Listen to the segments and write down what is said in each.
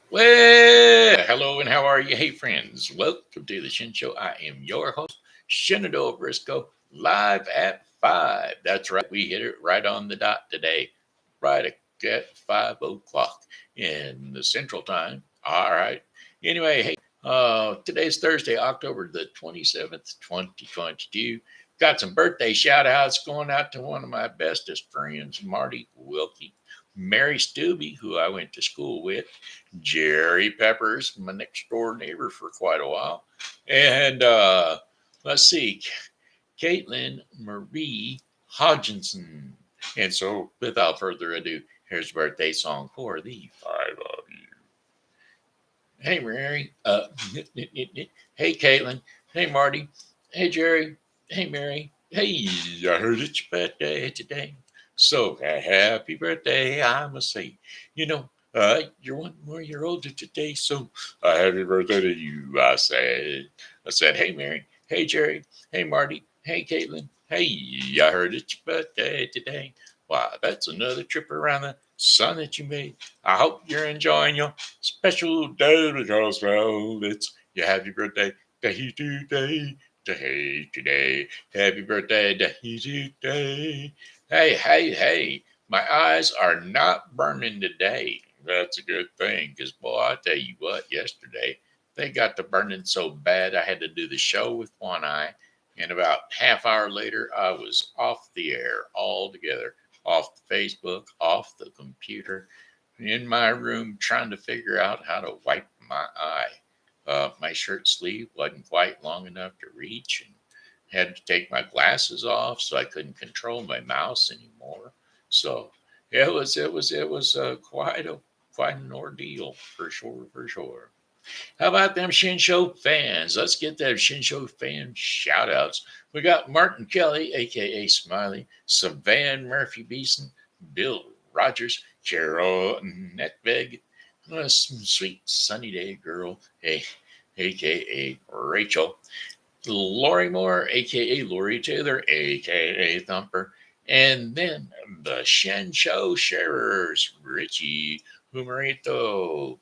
Well, hello and how are you? Hey, friends, welcome to the Shen Show. I am your host, Shenandoah Briscoe, live at 5. That's right, we hit it right on the dot today, right at 5 o'clock in the Central Time. All right. Anyway, hey, today's Thursday, October the 27th, 2022. Got some birthday shout outs going out to one of my bestest friends, Marty Wilke, Mary Steube, who I went to school with, Jerry Peppers, my next door neighbor for quite a while. And let's see, Caitlin Marie Hodgson. And so, without further ado, here's a birthday song for the five of you. Hey, Mary. Hey, Caitlin. Hey, Marty. Hey, Jerry. Hey, Mary. Hey, I heard it's your birthday today. So happy birthday, I must say. You're 1 more year older today, so happy birthday to you. I said, hey, Mary. Hey, Jerry. Hey, Marty. Hey, Caitlin. Hey, I heard it's your birthday today. Wow, that's another trip around the sun that you made. I hope you're enjoying your special day because, well, it's your happy birthday day today, today. Happy birthday day today. Hey, hey, hey, my eyes are not burning today. That's a good thing because, boy, I tell you what, yesterday they got to burning so bad I had to do the show with one eye. And about half hour later, I was off the air altogether, off Facebook, off the computer, in my room trying to figure out how to wipe my eye. My shirt sleeve wasn't quite long enough to reach, and had to take my glasses off so I couldn't control my mouse anymore. So it was quite an ordeal for sure, for sure. How about them Shin Show fans? Let's get them Shin Show fan shout outs. We got Martin Kelly, a.k.a. Smiley, Savann Murphy Beason, Bill Rogers, Carole Natvig, a sweet sunny day girl, a.k.a. Rachel, Lori Moore, a.k.a. Lori Taylor, a.k.a. Thumper, and then the Shen Show sharers, Richie, Humarito.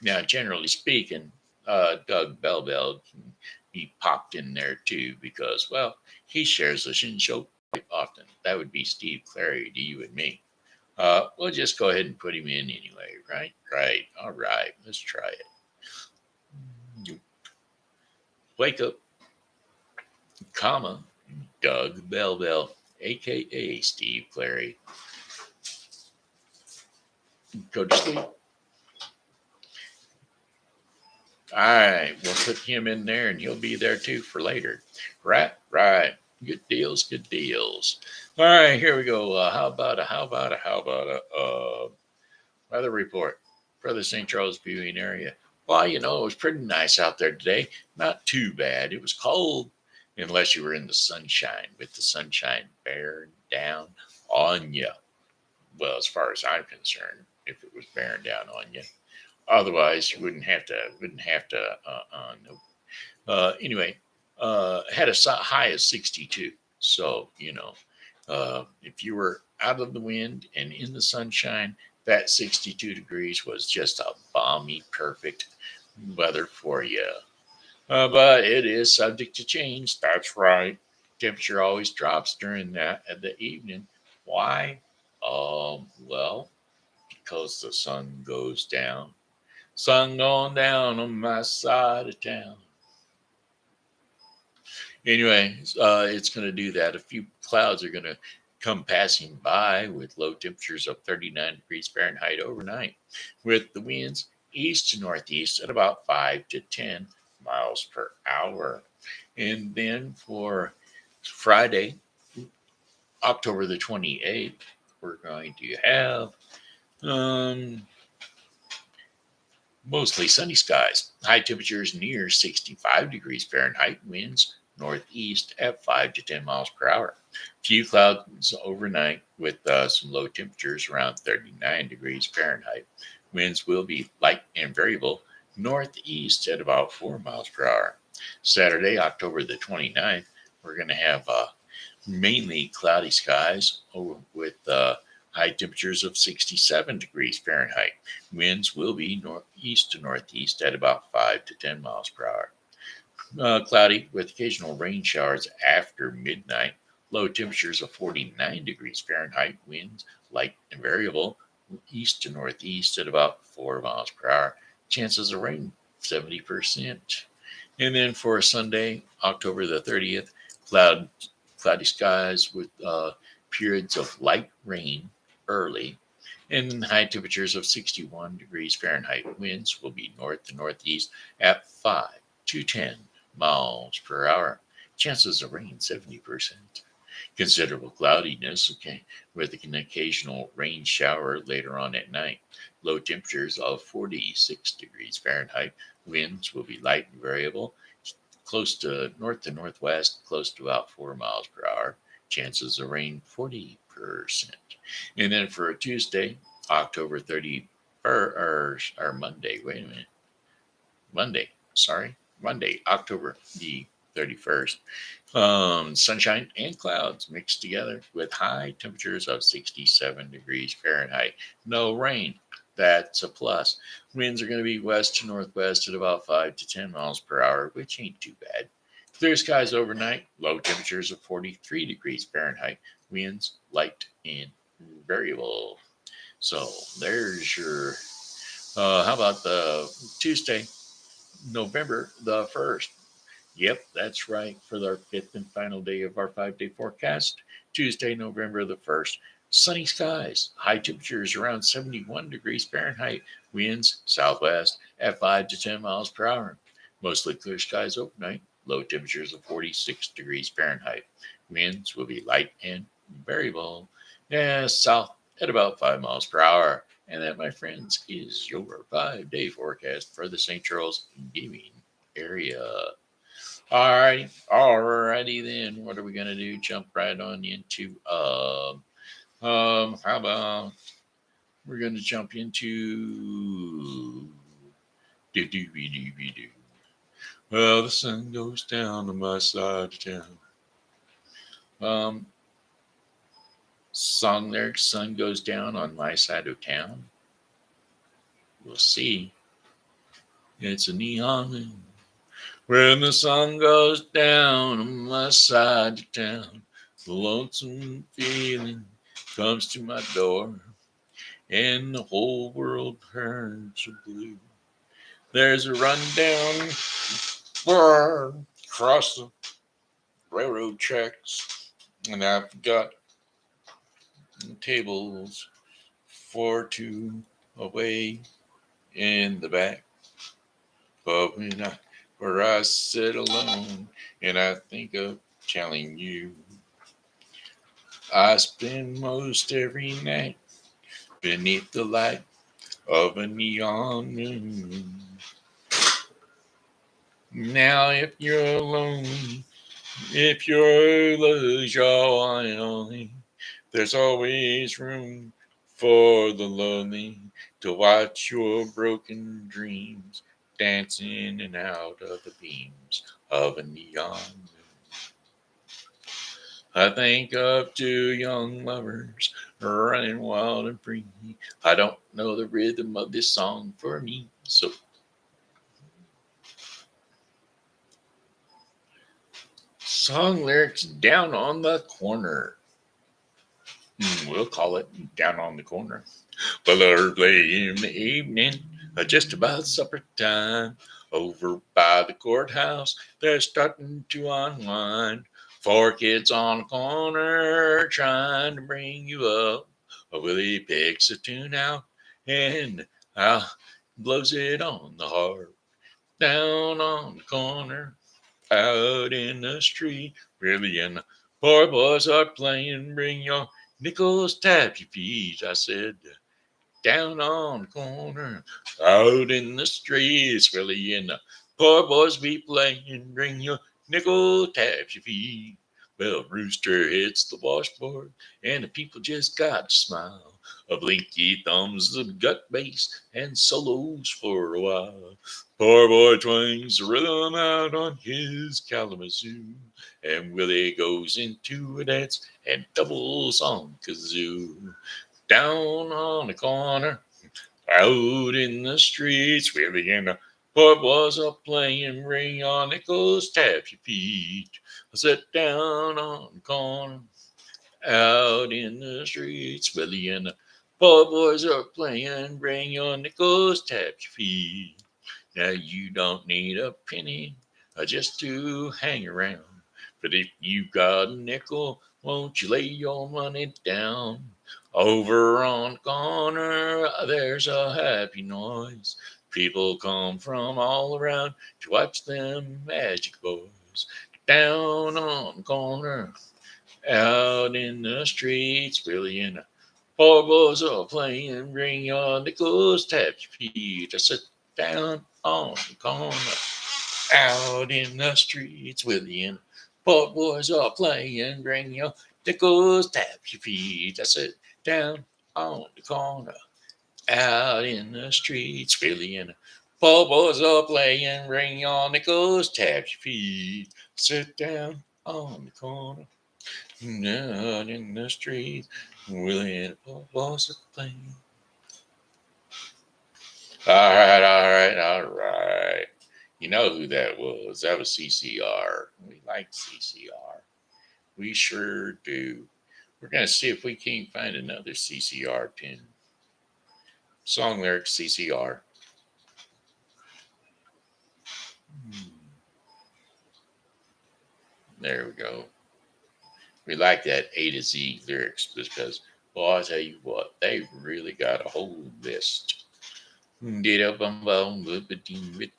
Now, generally speaking, Doug Belleville, he popped in there too because, well, he shares the Shen Show quite often. That would be Steve Clary to you and me. We'll just go ahead and put him in anyway, right? Right. All right. Let's try it. Wake up, comma, Doug Belleville, a.k.a. Steve Clary. Go to sleep. All right, we'll put him in there and he'll be there too for later. Right, right. Good deals, good deals. All right, here we go. How about a weather report for the St. Charles viewing area? Well, it was pretty nice out there today. Not too bad. It was cold unless you were in the sunshine with the sunshine bearing down on you. Well, as far as I'm concerned, if it was bearing down on you. Otherwise, you wouldn't have to. No. Anyway, had a high of 62. So if you were out of the wind and in the sunshine, that 62 degrees was just a balmy, perfect weather for you. But it is subject to change. That's right. Temperature always drops during that at the evening. Why? Well, because the sun goes down. Sun going down on my side of town. Anyway, it's going to do that. A few clouds are going to come passing by with low temperatures of 39 degrees Fahrenheit overnight, with the winds east to northeast at about 5 to 10 miles per hour. And then for Friday, October the 28th, we're going to have um, mostly sunny skies. High temperatures near 65 degrees Fahrenheit. Winds northeast at 5 to 10 miles per hour. Few clouds overnight with some low temperatures around 39 degrees Fahrenheit. Winds will be light and variable northeast at about 4 miles per hour. Saturday, October the 29th, we're going to have mainly cloudy skies with High temperatures of 67 degrees Fahrenheit. Winds will be northeast to northeast at about 5 to 10 miles per hour. Cloudy with occasional rain showers after midnight. Low temperatures of 49 degrees Fahrenheit. Winds light and variable east to northeast at about 4 miles per hour. Chances of rain 70%. And then for Sunday, October the 30th, cloudy skies with periods of light rain early, and high temperatures of 61 degrees Fahrenheit. Winds will be north to northeast at 5 to 10 miles per hour. Chances of rain 70%. Considerable cloudiness, okay, with an occasional rain shower later on at night. Low temperatures of 46 degrees Fahrenheit. Winds will be light and variable, close to northwest, close to about 4 miles per hour. Chances of rain 40%. And then for a Tuesday, October 30, or Monday, wait a minute. Monday, October the 31st. Sunshine and clouds mixed together with high temperatures of 67 degrees Fahrenheit. No rain. That's a plus. Winds are going to be west to northwest at about 5 to 10 miles per hour, which ain't too bad. Clear skies overnight. Low temperatures of 43 degrees Fahrenheit. Winds light and variable. So there's your. How about the Tuesday, November the 1st? Yep, that's right. For our fifth and final day of our 5-day forecast, Tuesday, November the 1st. Sunny skies, high temperatures around 71 degrees Fahrenheit, winds southwest at 5 to 10 miles per hour. Mostly clear skies overnight, low temperatures of 46 degrees Fahrenheit. Winds will be light and variable, south at about 5 miles per hour. And that, my friends, is your 5-day forecast for the St. Charles Gaming area. Alrighty then. What are we gonna do? Jump right on into how about we're gonna jump into do. Well, the sun goes down on my side of town. Song lyrics, sun goes down on my side of town. We'll see. It's a neon. When the sun goes down on my side of town, the lonesome feeling comes to my door, and the whole world turns to blue. There's a rundown bar across the railroad tracks, and I've got tables for two away in the back. But where I sit alone and I think of telling you, I spend most every night beneath the light of a neon moon. Now, if you're lonely, if your love's your one and only, there's always room for the lonely to watch your broken dreams dancing in and out of the beams of a neon moon. I think of two young lovers running wild and free. I don't know the rhythm of this song for me, so song lyrics down on the corner. We'll call it down on the corner. Well, early in the evening, just about supper time, over by the courthouse, they're starting to unwind. Four kids on the corner trying to bring you up. Willie picks a tune out and blows it on the harp. Down on the corner, out in the street, Willie and the poor boys are playing. Bring your nickels, tap your feet. I said, down on the corner, out in the streets, Willie and the poor boys be playing. Bring your nickel, tap your feet. Well, Rooster hits the washboard, and the people just got to smile. A blinky thumbs the gut bass and solos for a while. Poor boy twings the rhythm out on his kalamazoo, and Willie goes into a dance and doubles on kazoo. down on the corner, out in the streets, where the pub was a playing, ring on nickels, tap your feet. I sat down on the corner, out in the streets, where the poor boys are playing, ring your nickels, tap your feet. Now you don't need a penny just to hang around. But if you got a nickel, won't you lay your money down? Over on the corner, there's a happy noise. People come from all around to watch them magic boys. Down on the corner, out in the streets, really in the poor boys are playing, bring your nickels, tap your feet. I sit down on the corner, out in the streets, William. Poor boys are playing, bring your nickels, tap your feet. I sit down on the corner, out in the streets, William. Poor boys are playing, bring your nickels, tap your feet. Sit down on the corner, out in the streets, William. Poor boys are playing. All right. You know who that was. That was CCR. We like CCR. We sure do. We're going to see if we can't find another CCR tune. Song lyrics CCR. There we go. We like that A to Z lyrics because, well, I'll tell you what, they really got a whole list. Did up bum bum,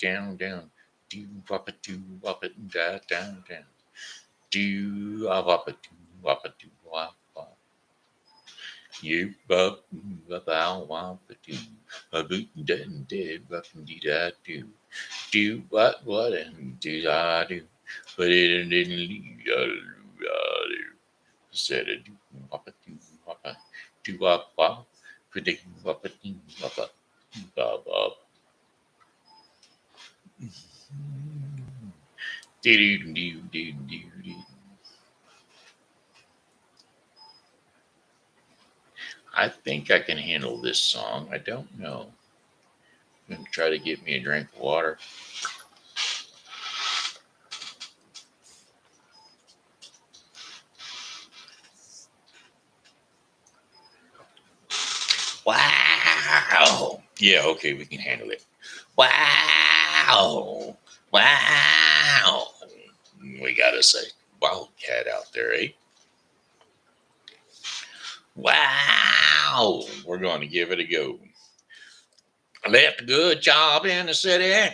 down down, do wop it, do wop it, down down down, do wop it, do wop it, do wop wop. You up about wop it, do a boot and dead, wop and dee da do what and do I do, but it didn't lead do. Said it do wop it, do wop wop, predict wop it, wop up. Bob up. I think I can handle this song. I don't know. I'm going to try to get me a drink of water. Wow. Yeah, okay, we can handle it. Wow. Wow. We got to say, wildcat out there, eh? Wow. We're going to give it a go. I left a good job in the city,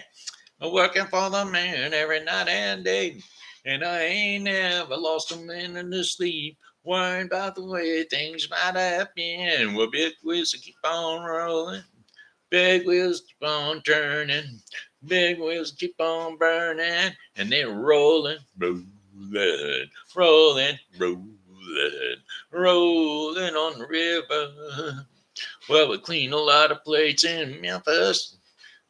working for the man every night and day. And I ain't never lost a minute of sleep, worrying about the way things might have been. Well, big wheels keep on rolling, big wheels keep on turning, big wheels keep on burning, and they're rolling, rolling, rolling, rolling, rolling on the river. Well, we cleaned a lot of plates in Memphis,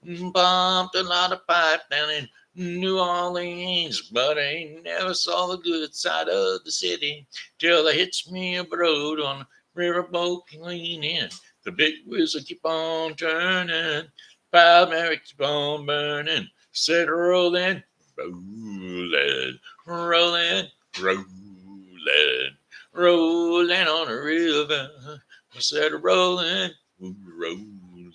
bumped a lot of pipe down in New Orleans, but I ain't never saw the good side of the city till they hits me abroad on the riverboat cleaning. The big whistle keep on turning, Proud Mary keep on burning, said rolling, rolling, rolling, rolling, rolling on the river. I said rolling, rolling,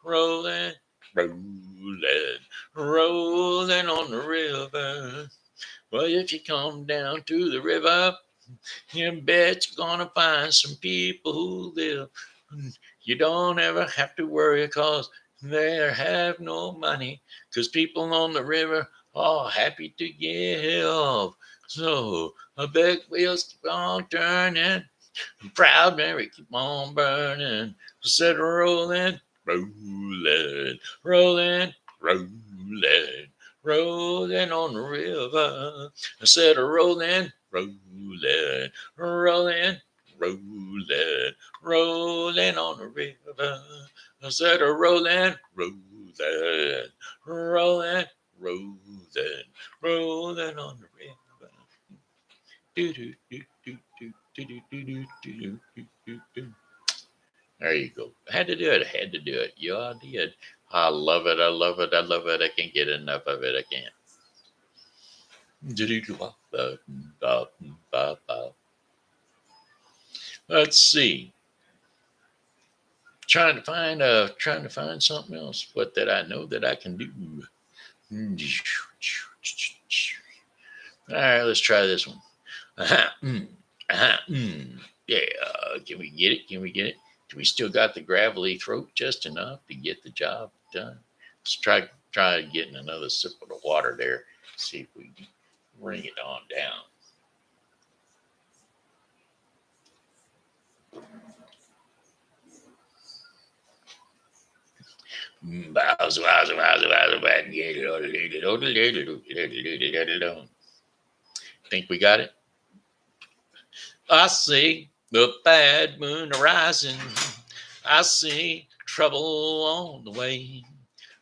rolling, rolling, rolling on the river. Well, if you come down to the river, you bet you're gonna find some people who live. You don't ever have to worry 'cause they have no money. 'Cause people on the river are happy to give. So a big wheels keep on turning. Proud Mary keep on burning. Said rolling, rolling, rolling, rolling, rolling on the river. I said rolling, rolling, rolling, rolling, rolling on the river. I said rolling, rolling, rolling, rolling, rolling on the river. Do do do do do do do do do do do do. There you go. I had to do it. I had to do it. Yeah, I did. I love it. I love it. I love it. I can't get enough of it. I can't. Let's see. Trying to find something else. What that I know that I can do. All right, let's try this one. Yeah, can we get it? Can we get it? Do we still got the gravelly throat just enough to get the job done? Let's try getting another sip of the water there. See if we can bring it on down. Think we got it? I see the bad moon rising. I see trouble on the way.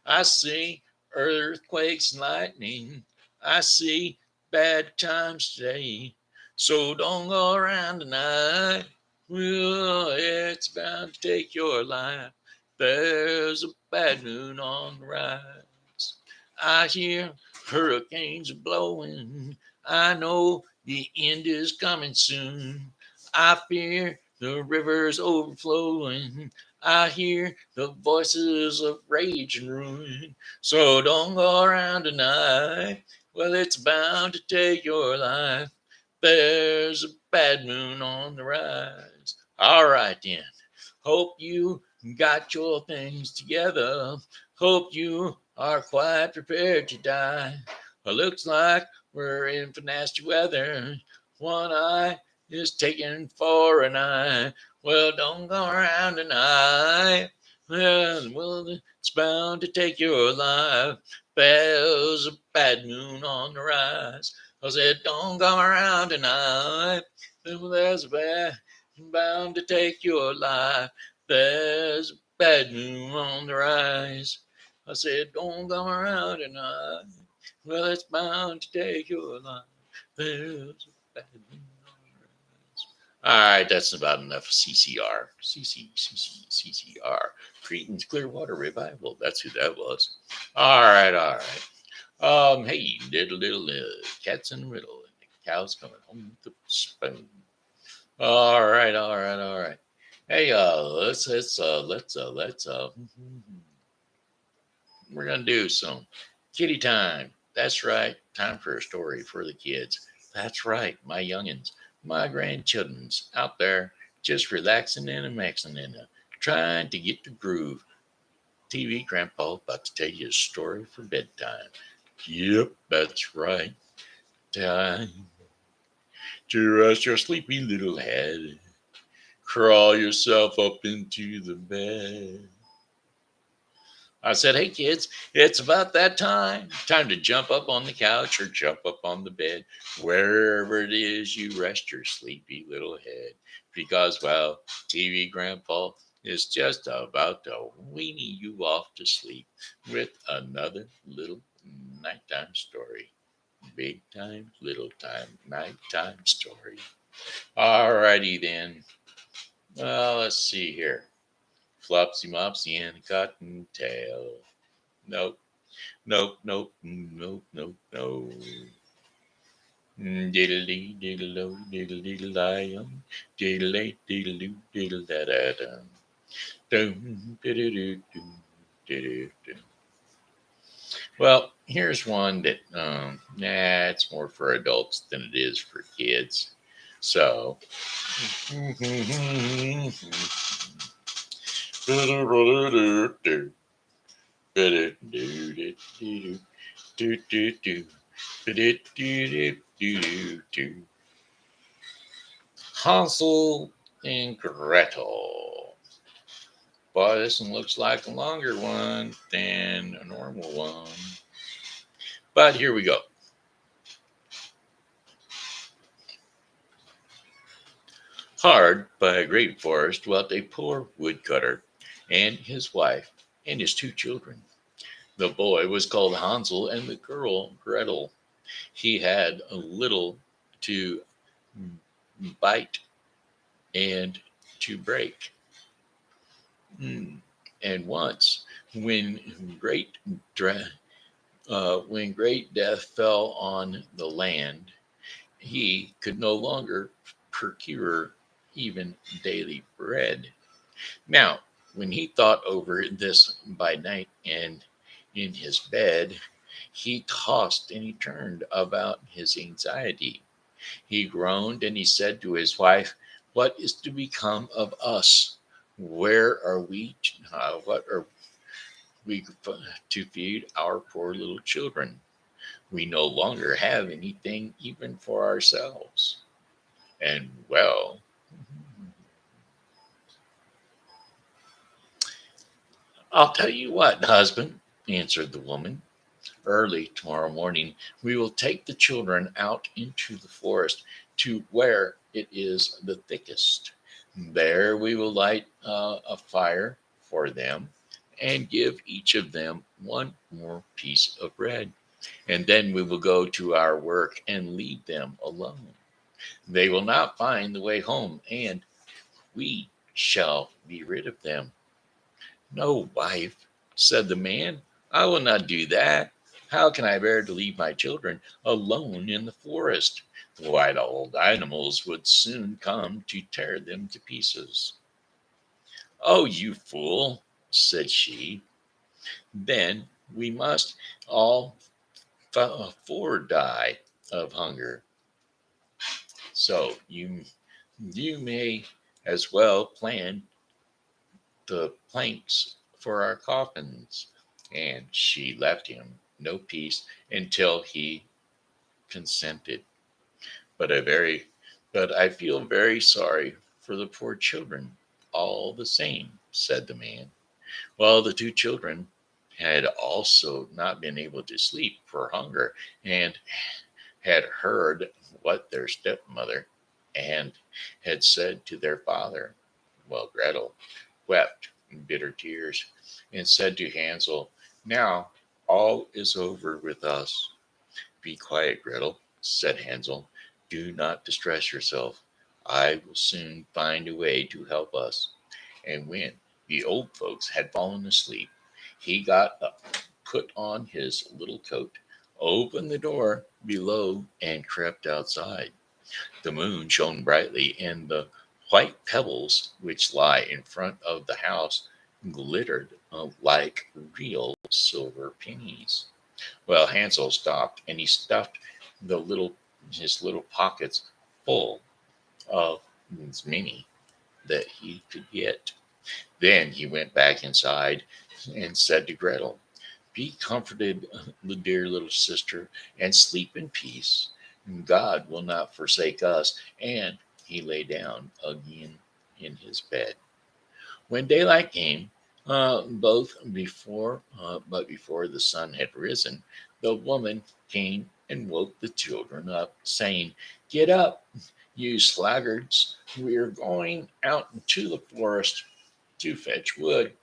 I see earthquakes and lightning. I see bad times today. So don't go around tonight. Well, it's bound to take your life. There's a bad moon on the rise. I hear hurricanes are blowing. I know the end is coming soon. I fear the river's overflowing. I hear the voices of rage and ruin. So don't go around tonight. Well, it's bound to take your life. There's a bad moon on the rise. All right, then. Hope you got your things together. Hope you are quite prepared to die. It looks like we're in for nasty weather. One eye is taken for an eye. Well, don't go around tonight. Well, it's bound to take your life. There's a bad moon on the rise. I said, don't go around tonight. There's a bad bound to take your life. There's a bad moon on the rise. I said, don't come around tonight. Well, it's bound to take your life. There's a bad moon on the rise. All right, that's about enough CCR. CCR. Cretan's Clearwater Revival. That's who that was. All right, all right. Hey, little cats in the riddle, and the cow's coming home with the spoon. All right, all right, all right. Hey, we're gonna do some kitty time. That's right. Time for a story for the kids. That's right, my youngins, my grandchildrens out there just relaxing and maxing and trying to get the groove. TV Grandpa about to tell you a story for bedtime. Yep, that's right. Time to rest your sleepy little head. Crawl yourself up into the bed. I said, hey kids, it's about that time. Time to jump up on the couch or jump up on the bed, wherever it is you rest your sleepy little head. Because, well, TV Grandpa is just about to weenie you off to sleep with another little nighttime story. Big time, little time, nighttime story. All righty then. Well, let's see here. Flopsy Mopsy and the Cottontail. Nope, nope. Diddle-dee, diddle-do, diddle-diddle-die-um. Diddle-day, diddle-doo, diddle-da-da-dum. Dum, diddle-doo-doo, diddle-doo. Well, here's one that, it's more for adults than it is for kids. So, Hansel and Gretel. Boy, this one looks like a longer one than a normal one. But here we go. Hard by a great forest dwelt a poor woodcutter and his wife and his two children. The boy was called Hansel and the girl Gretel. He had a little to bite and to break. Mm. And once, when great dra- when great death fell on the land, he could no longer procure even daily bread. Now, when he thought over this by night and in his bed, he tossed and he turned about his anxiety. He groaned and he said to his wife, "What is to become of us? Where are we? What are we to feed our poor little children? We no longer have anything even for ourselves." And well, "I'll tell you what, husband," answered the woman. "Early tomorrow morning we will take the children out into the forest to where it is the thickest. There we will light a fire for them and give each of them one more piece of bread. And then we will go to our work and leave them alone. They will not find the way home, and we shall be rid of them." "No, wife," said the man, "I will not do that. How can I bear to leave my children alone in the forest? The wild animals would soon come to tear them to pieces." "Oh, you fool," said she, "then we must all four die of hunger. So you may as well plan the planks for our coffins." And she left him no peace until he consented. But I very but I feel very sorry for the poor children all the same, said the man. Well, the two children had also not been able to sleep for hunger and had heard what their stepmother and had said to their father. Well, Gretel wept in bitter tears and said to Hansel, "Now all is over with us." "Be quiet, Gretel," said Hansel. "Do not distress yourself. I will soon find a way to help us." And when the old folks had fallen asleep, he got up, put on his little coat, opened the door below, and crept outside. The moon shone brightly, and the white pebbles which lie in front of the house glittered like real silver pennies. Well, Hansel stopped, and he stuffed the little his little pockets full of as many that he could get. Then he went back inside and said to Gretel, "Be comforted, dear little sister, and sleep in peace. God will not forsake us." And he lay down again in his bed. When daylight came, but before the sun had risen, the woman came and woke the children up, saying, "Get up, you slaggards. We are going out into the forest to fetch wood."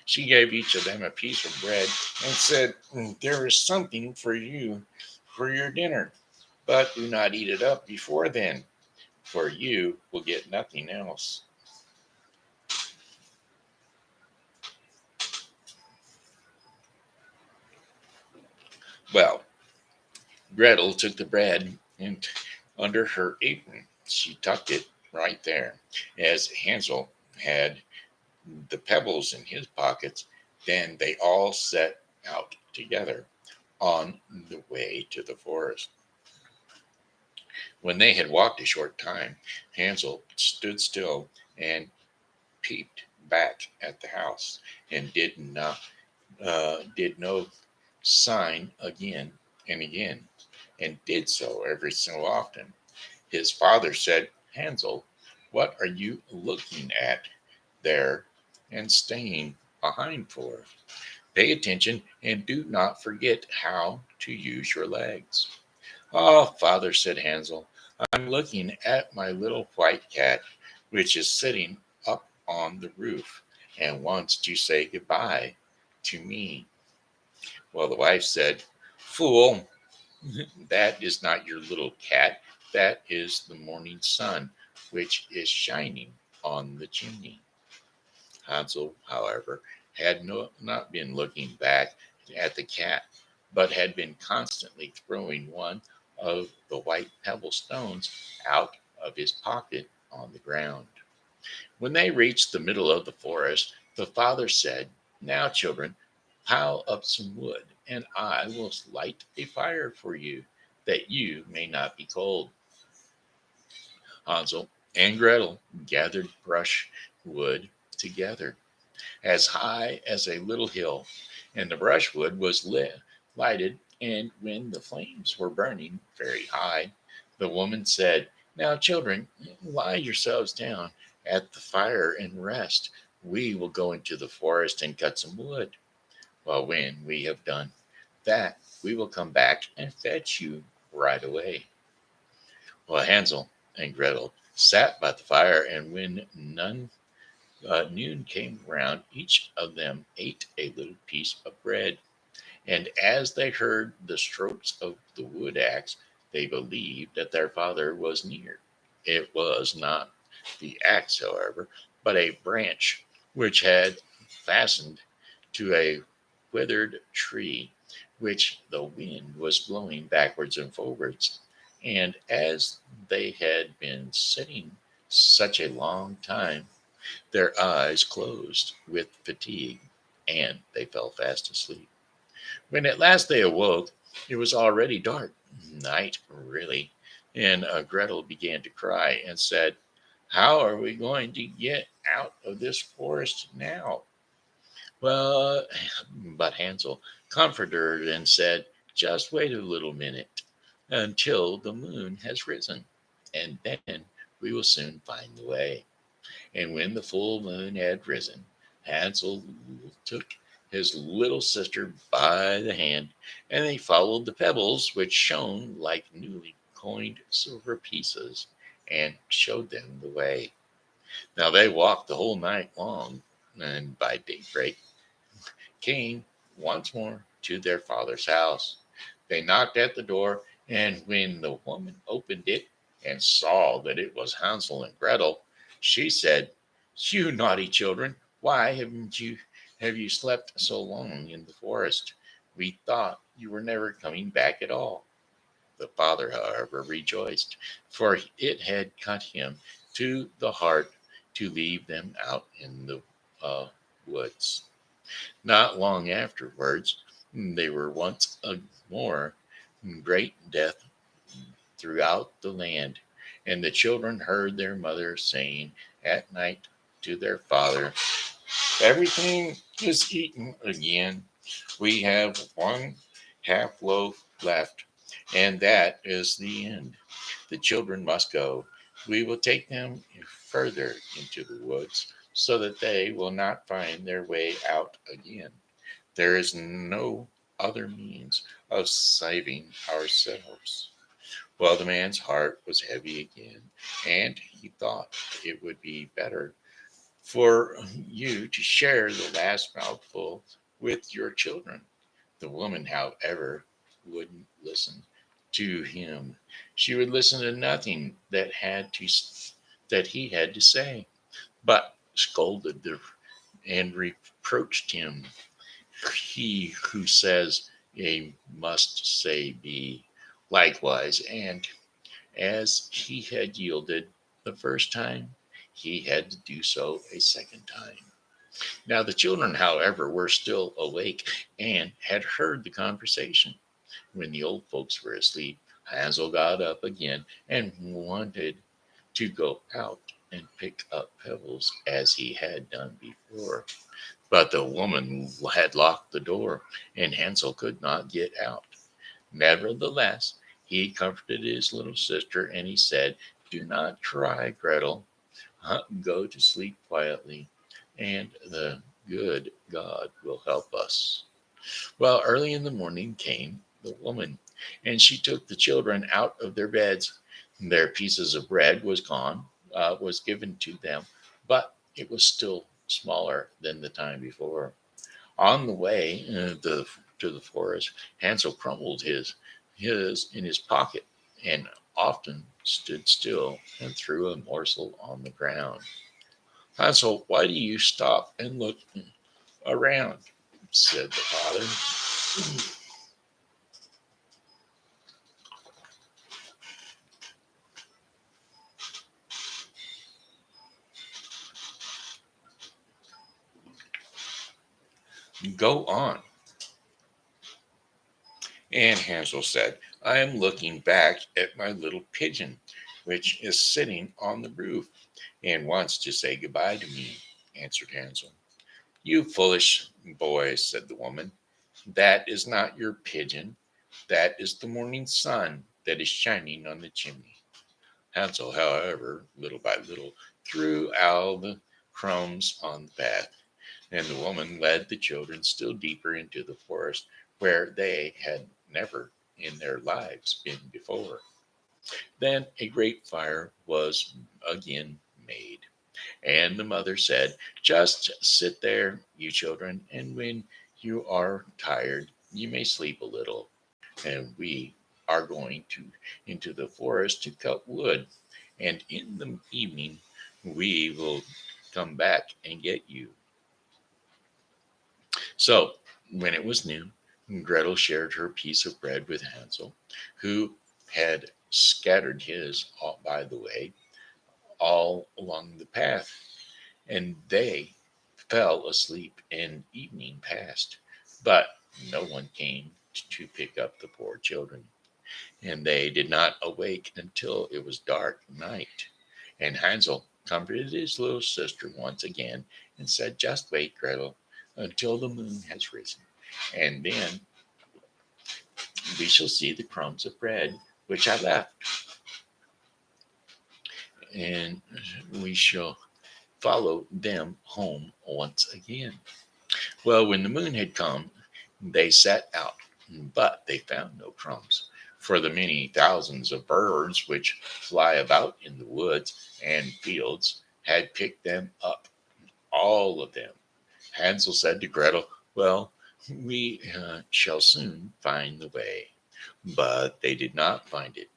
She gave each of them a piece of bread and said, "There is something for you for your dinner, but do not eat it up before then, for you will get nothing else." Well, Gretel took the bread and under her apron. She tucked it right there, as Hansel had the pebbles in his pockets. Then they all set out together on the way to the forest. When they had walked a short time, Hansel stood still and peeped back at the house, and did no sign again and again, and did so every so often. His father said, "Hansel, what are you looking at there and staying behind for? Pay attention and do not forget how to use your legs." "Oh, father," said Hansel, "I'm looking at my little white cat, which is sitting up on the roof and wants to say goodbye to me." Well, the wife said, "Fool, that is not your little cat. That is the morning sun, which is shining on the chimney." Hansel, however, had not been looking back at the cat, but had been constantly throwing one of the white pebble stones out of his pocket on the ground. When they reached the middle of the forest, the father said, "Now, children, pile up some wood, and I will light a fire for you, that you may not be cold." Hansel and Gretel gathered brushwood together, as high as a little hill, and the brushwood was lighted. And when the flames were burning very high, the woman said, "Now, children, lie yourselves down at the fire and rest. We will go into the forest and cut some wood. Well, when we have done that, we will come back and fetch you right away." Well, Hansel and Gretel sat by the fire, and when noon came round, each of them ate a little piece of bread. And as they heard the strokes of the wood axe, they believed that their father was near. It was not the axe, however, but a branch which had fastened to a withered tree, which the wind was blowing backwards and forwards. And as they had been sitting such a long time, their eyes closed with fatigue, and they fell fast asleep. When at last they awoke, it was already dark, night really, and Gretel began to cry and said, "How are we going to get out of this forest now?" Well, but Hansel comforted her and said, "Just wait a little minute until the moon has risen, and then we will soon find the way." And when the full moon had risen, Hansel took his little sister by the hand, and they followed the pebbles, which shone like newly coined silver pieces, and showed them the way. Now they walked the whole night long, and by daybreak came once more to their father's house. They knocked at the door, and when the woman opened it and saw that it was Hansel and Gretel, she said, "You naughty children, why have you slept so long in the forest? We thought you were never coming back at all." The father, however, rejoiced, for it had cut him to the heart to leave them out in the woods. Not long afterwards, they were once more great death throughout the land, and the children heard their mother saying at night to their father, "Everything is eaten again. We have one half loaf left, and that is the end. The children must go. We will take them further into the woods, so that they will not find their way out again. There is no other means of saving ourselves." Well, the man's heart was heavy again, and he thought it would be better for you to share the last mouthful with your children. The woman, however, wouldn't listen to him. She would listen to nothing that he had to say, but scolded and reproached him. He who says A must say B likewise, and as he had yielded the first time, he had to do so a second time. Now the children, however, were still awake and had heard the conversation. When the old folks were asleep, Hansel got up again and wanted to go out and pick up pebbles as he had done before. But the woman had locked the door, and Hansel could not get out. Nevertheless, he comforted his little sister, and he said, "Do not cry, Gretel. Go to sleep quietly, and the good God will help us." Well, early in the morning came the woman, and she took the children out of their beds. Their pieces of bread was given to them, but it was still smaller than the time before. On the way to the forest, Hansel crumbled his in his pocket, and often stood still and threw a morsel on the ground. Hansel, why do you stop and look around? Said the father. Go on. And Hansel said, I am looking back at my little pigeon, which is sitting on the roof and wants to say goodbye to me, answered Hansel. You foolish boy, said the woman. That is not your pigeon. That is the morning sun that is shining on the chimney. Hansel, however, little by little, threw out the crumbs on the path, and the woman led the children still deeper into the forest where they had never in their lives been before. Then a great fire was again made, and the mother said, just sit there, you children, and when you are tired, you may sleep a little. And we are going into the forest to cut wood, and in the evening we will come back and get you. So when it was noon, Gretel shared her piece of bread with Hansel, who had scattered his by the way all along the path, and they fell asleep and evening passed. But no one came to pick up the poor children, and they did not awake until it was dark night. And Hansel comforted his little sister once again and said, just wait, Gretel, until the moon has risen, and then we shall see the crumbs of bread which I left, and we shall follow them home once again. Well, when the moon had come, they set out, but they found no crumbs, for the many thousands of birds which fly about in the woods and fields had picked them up, all of them. Hansel said to Gretel, well, we shall soon find the way. But they did not find it.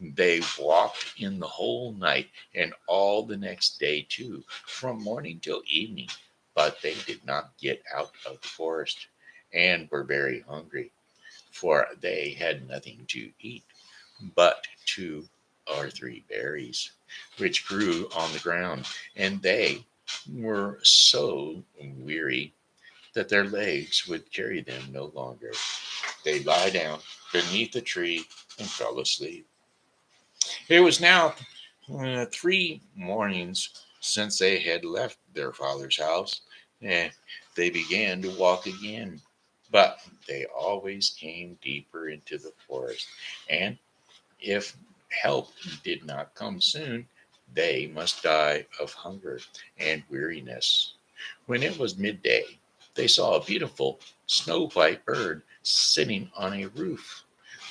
They walked in the whole night and all the next day too, from morning till evening, but they did not get out of the forest and were very hungry, for they had nothing to eat but 2 or 3 berries, which grew on the ground, and they were so weary that their legs would carry them no longer. They lie down beneath a tree and fell asleep. It was now 3 mornings since they had left their father's house, and they began to walk again. But they always came deeper into the forest, and if help did not come soon, they must die of hunger and weariness. When it was midday, they saw a beautiful snow white bird sitting on a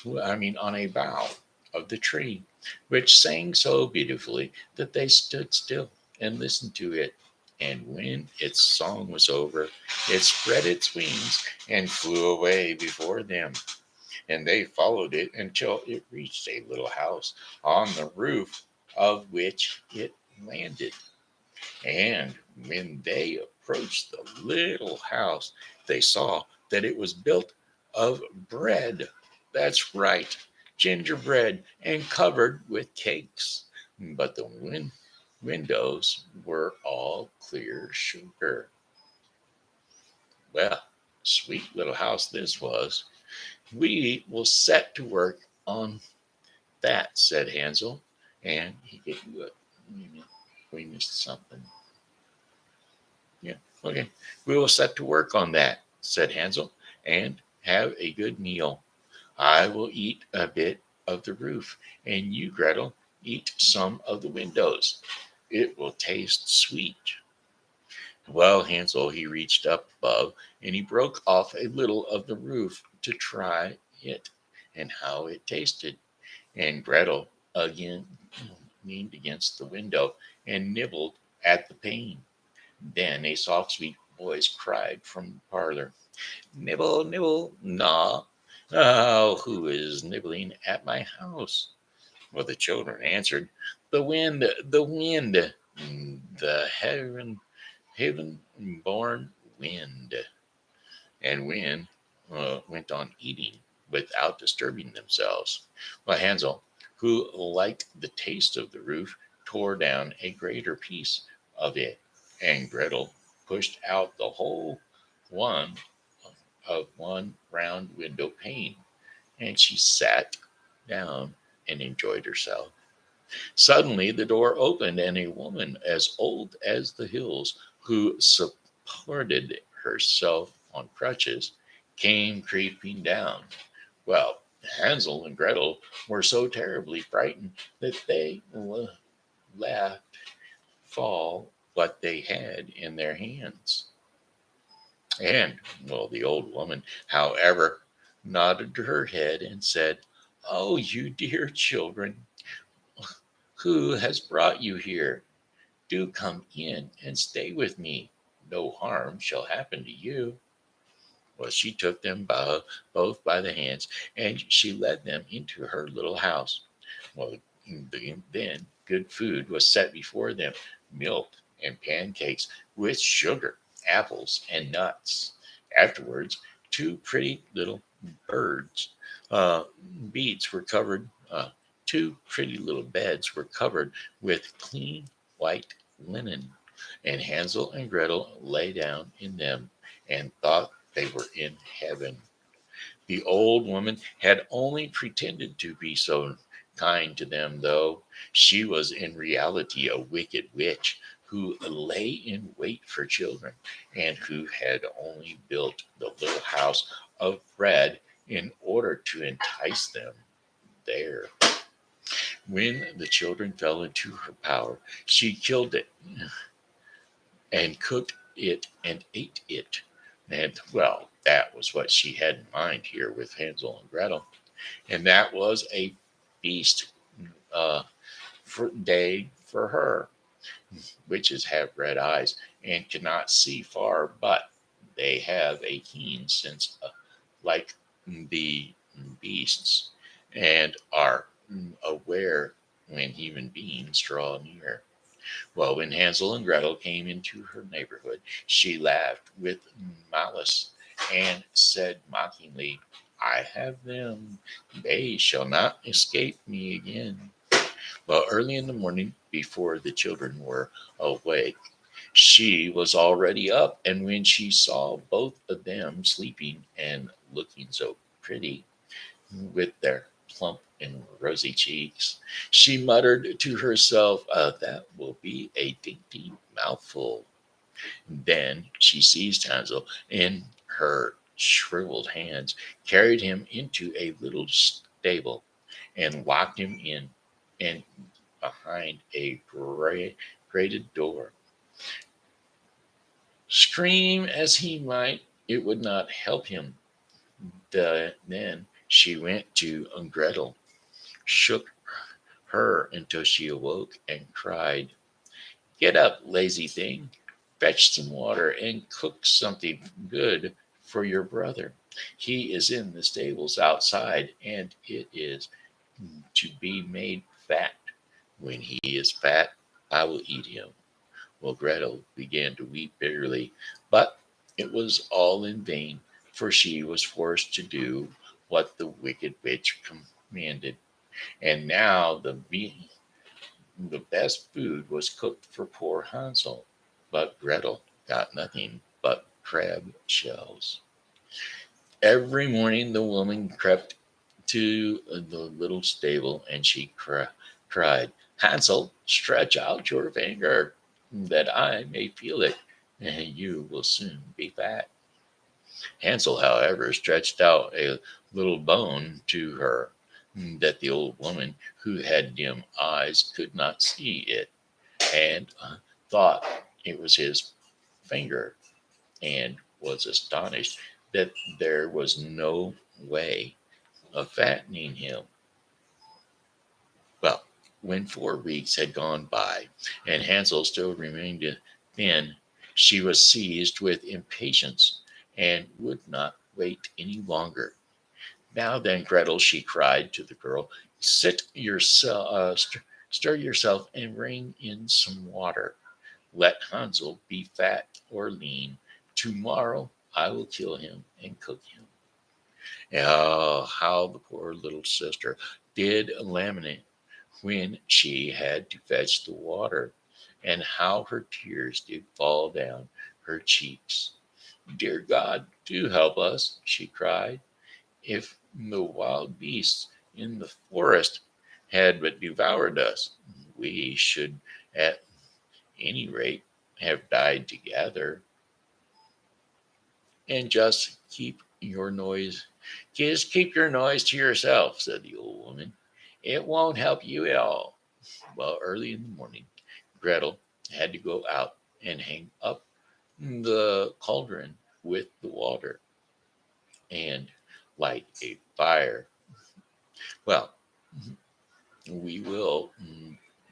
on a bough of the tree, which sang so beautifully that they stood still and listened to it. And when its song was over, it spread its wings and flew away before them. And they followed it until it reached a little house on the roof of which it landed. And when they approached the little house, they saw that it was built of bread. That's right, gingerbread, and covered with cakes. But the windows were all clear sugar. Well, sweet little house this was. We will set to work on that, said Hansel. And he didn't do it. We missed something. Yeah, okay. We will set to work on that, said Hansel, and have a good meal. I will eat a bit of the roof, and you, Gretel, eat some of the windows. It will taste sweet. Well, Hansel, he reached up above, and he broke off a little of the roof to try it and how it tasted. And Gretel again leaned against the window and nibbled at the pane. Then a soft, sweet voice cried from the parlor, nibble, nibble, gnaw. Oh, who is nibbling at my house? Well, the children answered, the wind, the wind. the heaven-born wind, and wind went on eating without disturbing themselves. Well, Hansel, who liked the taste of the roof, tore down a greater piece of it, and Gretel pushed out the whole one of one round window pane, and she sat down and enjoyed herself. Suddenly, the door opened, and a woman as old as the hills, who supported herself on crutches, came creeping down. Well, Hansel and Gretel were so terribly frightened that they laughed fall what they had in their hands. And, well, the old woman, however, nodded her head and said, "Oh, you dear children, who has brought you here? Do come in and stay with me. No harm shall happen to you." Well, she took them both by the hands, and she led them into her little house. Well, then good food was set before them, milk and pancakes with sugar, apples, and nuts. Afterwards, two pretty little birds, uh, beads were covered, two pretty little beds were covered with clean white linen, and Hansel and Gretel lay down in them and thought they were in heaven. The old woman had only pretended to be so kind to them, though she was in reality a wicked witch who lay in wait for children, and who had only built the little house of bread in order to entice them there. When the children fell into her power, she killed it and cooked it and ate it. And, well, that was what she had in mind here with Hansel and Gretel. And that was a feast uh, day for her. Witches have red eyes and cannot see far, but they have a keen sense like the beasts, and are aware when human beings draw near. Well, when Hansel and Gretel came into her neighborhood, she laughed with malice and said mockingly, "I have them. They shall not escape me again." Well, early in the morning, before the children were awake, she was already up, and when she saw both of them sleeping and looking so pretty, with their plump and rosy cheeks, she muttered to herself, "That will be a dainty mouthful." Then she seized Hansel in her shriveled hands, carried him into a little stable, and locked him in and behind a grated door. Scream as he might, it would not help him. Then she went to Gretel, shook her until she awoke, and cried, "Get up, lazy thing. Fetch some water and cook something good for your brother. He is in the stables outside, and it is to be made fat. When he is fat, I will eat him." Well, Gretel began to weep bitterly, but it was all in vain, for she was forced to do what the wicked witch commanded. And now the best food was cooked for poor Hansel, but Gretel got nothing but crab shells. Every morning the woman crept to the little stable, and she cried, "Hansel, stretch out your finger that I may feel it, and you will soon be fat." Hansel, however, stretched out a little bone to her, that the old woman, who had dim eyes, could not see it, and thought it was his finger, and was astonished that there was no way of fattening him. Well, when 4 weeks had gone by, and Hansel still remained thin, she was seized with impatience, and would not wait any longer. "Now then, Gretel," she cried to the girl, "sit yourself, Stir yourself and bring in some water. Let Hansel be fat or lean. Tomorrow I will kill him and cook him. Oh, how the poor little sister did lament when she had to fetch the water, and how her tears did fall down her cheeks. Dear God, do help us, she cried. If the wild beasts in the forest had but devoured us, we should at any rate have died together. And just keep your noise to yourself, said the old woman. It won't help you at all. Well, early in the morning, Gretel had to go out and hang up the cauldron with the water and light a fire. Well, we will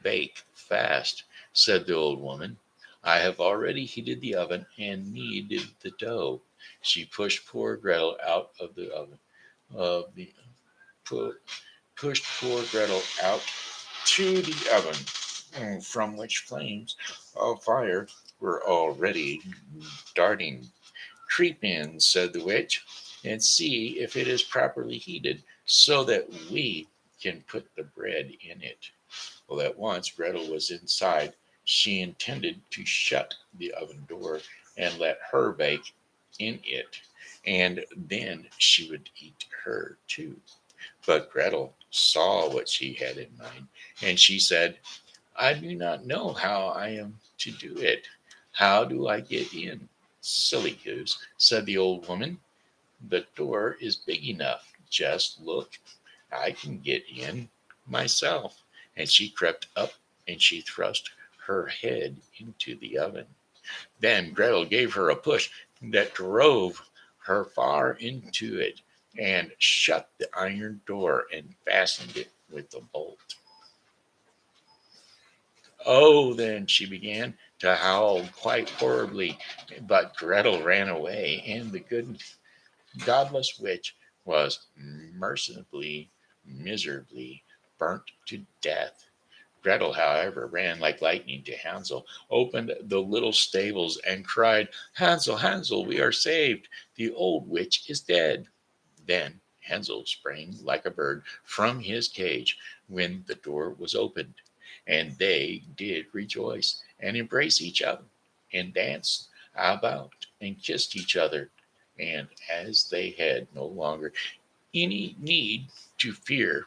bake fast, said the old woman. I have already heated the oven and kneaded the dough. She pushed poor Gretel out of the oven. The pu- Pushed poor Gretel out to the oven, from which flames of fire were already darting. Creep in, said the witch, and see if it is properly heated, so that we can put the bread in it. Well, at once Gretel was inside. She intended to shut the oven door and let her bake in it, and then she would eat her too. But Gretel saw what she had in mind, and she said, I do not know how I am to do it. How do I get in? Silly goose, said the old woman. The door is big enough. Just look. I can get in myself. And she crept up and she thrust her head into the oven. Then Gretel gave her a push that drove her far into it and shut the iron door and fastened it with a bolt. Oh, then she began to howl quite horribly, but Gretel ran away, and the good godless witch was miserably burnt to death. Gretel, however, ran like lightning to Hansel, opened the little stables, and cried, Hansel, Hansel, we are saved. The old witch is dead. Then Hansel sprang like a bird from his cage when the door was opened, and they did rejoice and embrace each other and danced about and kissed each other. And as they had no longer any need to fear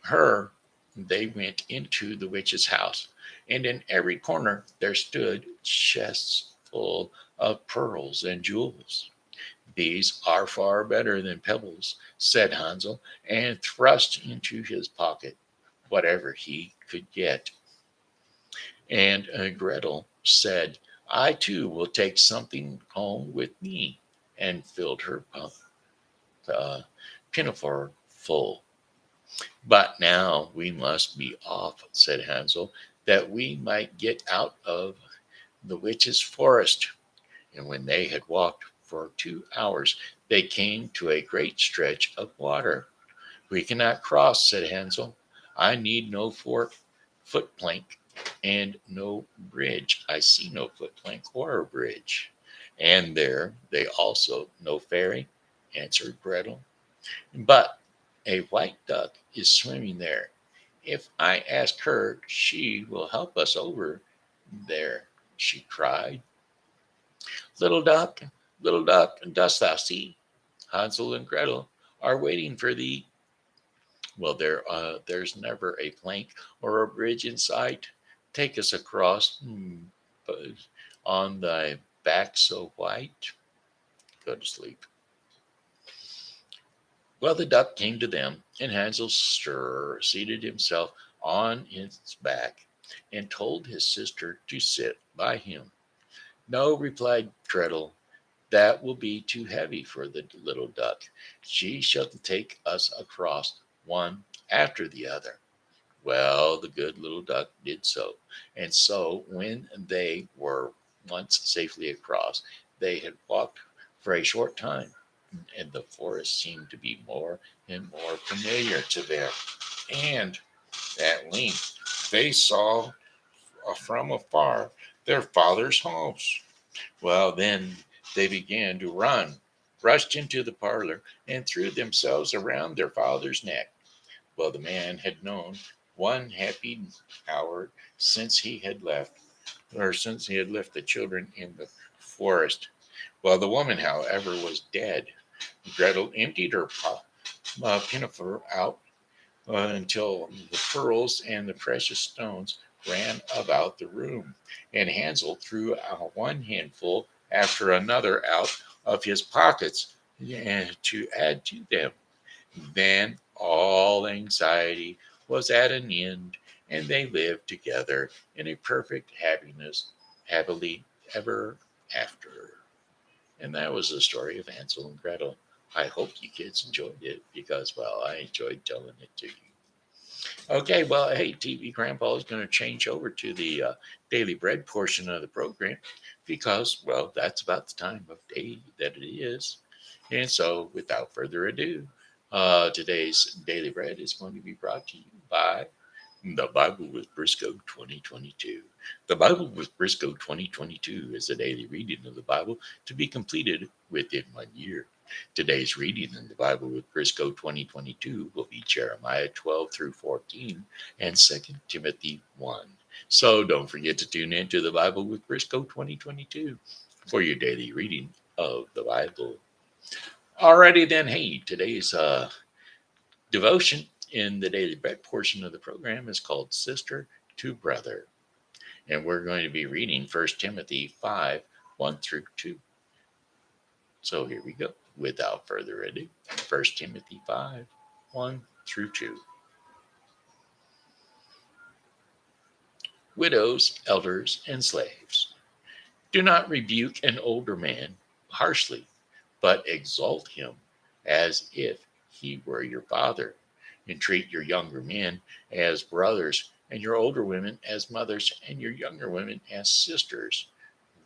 her, they went into the witch's house, and in every corner there stood chests full of pearls and jewels. These are far better than pebbles, said Hansel, and thrust into his pocket whatever he could get. And Gretel said, I too will take something home with me, and filled her uh, pinafore full. But now we must be off, said Hansel, that we might get out of the witch's forest. And when they had walked for 2 hours, they came to a great stretch of water. We cannot cross, said Hansel. I need no foot plank and no bridge. I see no foot plank or a bridge. And there they also no ferry, answered Gretel. But a white duck is swimming there. If I ask her, she will help us over there, she cried. Little duck, dost thou see? Hansel and Gretel are waiting for thee. Well, there's never a plank or a bridge in sight. Take us across on thy back so white. Go to sleep. Well, the duck came to them, and Hansel seated himself on its back and told his sister to sit by him. No, replied Gretel, that will be too heavy for the little duck. She shall take us across one after the other. Well, the good little duck did so. And so, when they were once safely across, they had walked for a short time, and the forest seemed to be more and more familiar to them. And At length they saw from afar their father's house. Well, then they began to run, rushed into the parlor, and threw themselves around their father's neck. Well, the man had known one happy hour since he had left the children in the forest. Well, the woman, however, was dead. Gretel emptied her pinafore out until the pearls and the precious stones ran about the room, and Hansel threw one handful after another out of his pockets to add to them. Then all anxiety was at an end, and they lived together in a perfect happiness, happily ever after. And that was the story of Hansel and Gretel. I hope you kids enjoyed it because, well, I enjoyed telling it to you. Okay, well, hey, TV Grandpa is going to change over to the Daily Bread portion of the program because, well, that's about the time of day that it is. And so, without further ado, today's Daily Bread is going to be brought to you by the Bible with Briscoe 2022. The Bible with Briscoe 2022 is a daily reading of the Bible to be completed within 1 year. Today's reading in the Bible with Briscoe 2022 will be Jeremiah 12 through 14 and 2 Timothy 1. So don't forget to tune in to the Bible with Briscoe 2022 for your daily reading of the Bible. Alrighty then, hey, today's devotion in the Daily Bread portion of the program is called Sister to Brother. And we're going to be reading 1 Timothy 5, 1 through 2. So here we go. Without further ado, 1 Timothy 5, 1 through 2. Widows, elders, and slaves, do not rebuke an older man harshly, but exalt him as if he were your father. And treat your younger men as brothers, and your older women as mothers, and your younger women as sisters,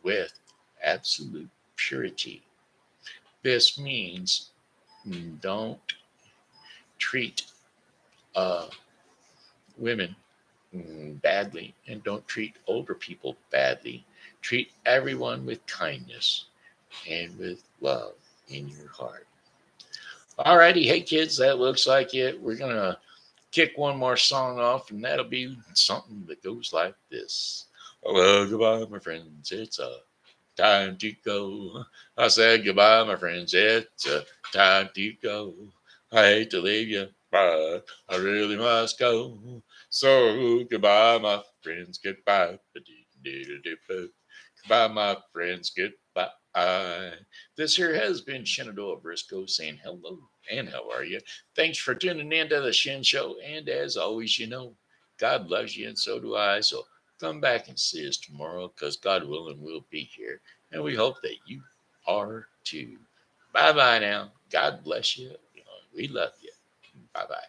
with absolute purity. This means don't treat women badly, and don't treat older people badly. Treat everyone with kindness and with love in your heart. Alrighty, hey kids, that looks like it. We're gonna kick one more song off, and that'll be something that goes like this. Well, goodbye, my friends. It's time to go. I said goodbye, my friends. It's time to go. I hate to leave you, but I really must go. So goodbye, my friends. Goodbye. Goodbye, my friends. Goodbye. This here has been Shenandoah Briscoe saying hello and how are you? Thanks for tuning in to the Shen Show. And as always, God loves you and so do I. So come back and see us tomorrow because God willing, we'll be here. And we hope that you are too. Bye bye now. God bless you. We love you. Bye bye.